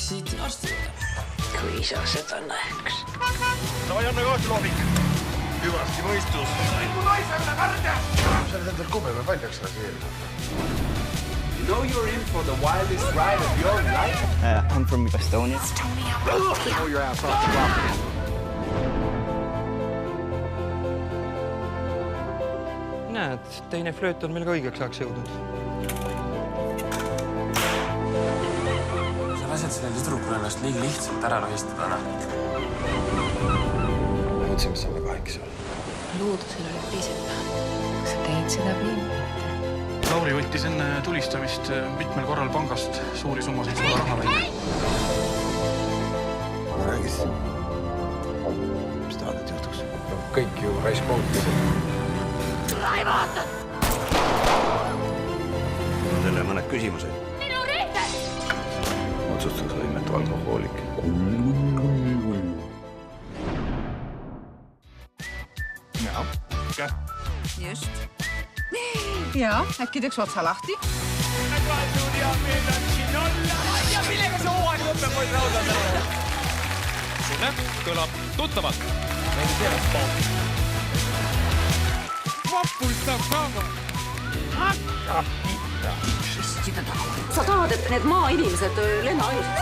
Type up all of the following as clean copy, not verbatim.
Siit arsti juurde. Kui sa seda näeks. No Janne Kaasloomik. Hüvasti mõistus. Mu naisele värde! Sa oled endal kubeme paljaks raseerida. You know you're in for the wildest ride of your life? I'm from Estonia. Throw your ass off the property. Näed, teine flööt on meil ka õigeks ajaks jõudnud. Sa lased sellel tüdrukul ennast liiga lihtsalt ära lohistada. Ma mõtlesin, mis saame kaheks olla. Loodusel oli teised plaan. Sa teid seda viimati. Lauri võttis enne tulistamist mitmel korral pangast suuri summasid suure raha välja. Ma räägisin. Mis tahad, et juhtuks? Kõik ju raiskootisid. Raivaata! On teile mõned küsimused. Minu riited! Otsustusvõimetu alkohoolik. Ja. Just. Ja, äkki teeks otsa lahti? Ja millega see hooaeg lõpeb, poiss raudad? Sunne kõlab tuttavalt. Vapultav kaama. Sa tahad, et need maainimesed lennaajused?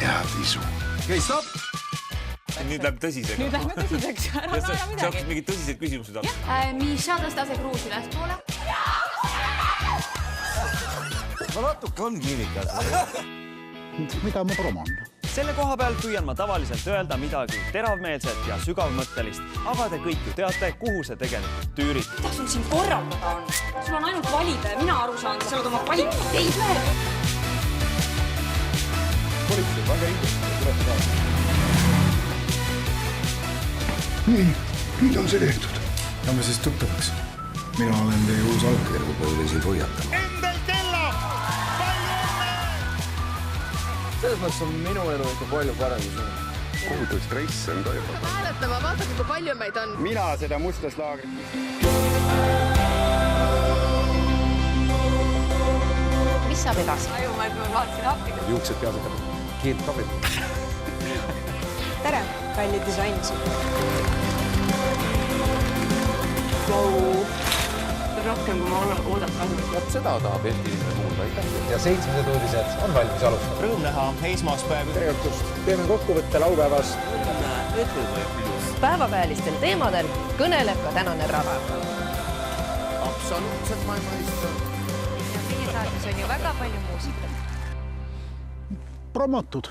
Hea visu. Okei, stopp! Nüüd läheb tõsisega. Nüüd lähme tõsiseks. Ära naera Sa midagi. hakkasid mingid tõsised küsimused alla. Miša tõstase kruusi ülespoole. Ma natuke on kliinikas. Mida ma proman? Selle koha peal püüan ma tavaliselt öelda midagi teravmeelset ja sügavmõttelist, aga te kõik ju teate, kuhu see tegelikult tüürid. Mida sul siin korraldada on? Sul on ainult valida ja mina aru saan, sa oled oma valida teisle. Politsei, pange ringi. Tulete kaasa. Nii, nüüd on see tehtud. Lähme siis tuttavaks. Mina olen teie uus allkirja, kui poole sind hoiatama. Endel Kella! Palju õnne! Selles mõttes on minu elu ikka palju parem kui sinu. Kohutu stress on ka juba. Hääletama, vaadake, kui palju meid on. Mina seda mustas laagrit. Mis saab edasi? Ajuma, et ma vaatasin appi. Juuksed peas hakkab. Keelt kabel. Tere, kalli disainisid. Rohkem, kui ma oodat kasvanud. Vaat seda tahab Eesti inimene kuulda, aitäh. Ja 7. uudised on valmis alustada. Rõõm näha esmaspäev. Tere õhtust. Teeme kokkuvõtte laupäevast. Päevaväelistel teemadel kõneleb ka tänane rava. Absoluutselt ma ei mõista. Meie saates on ju väga palju muusikat. Promotud.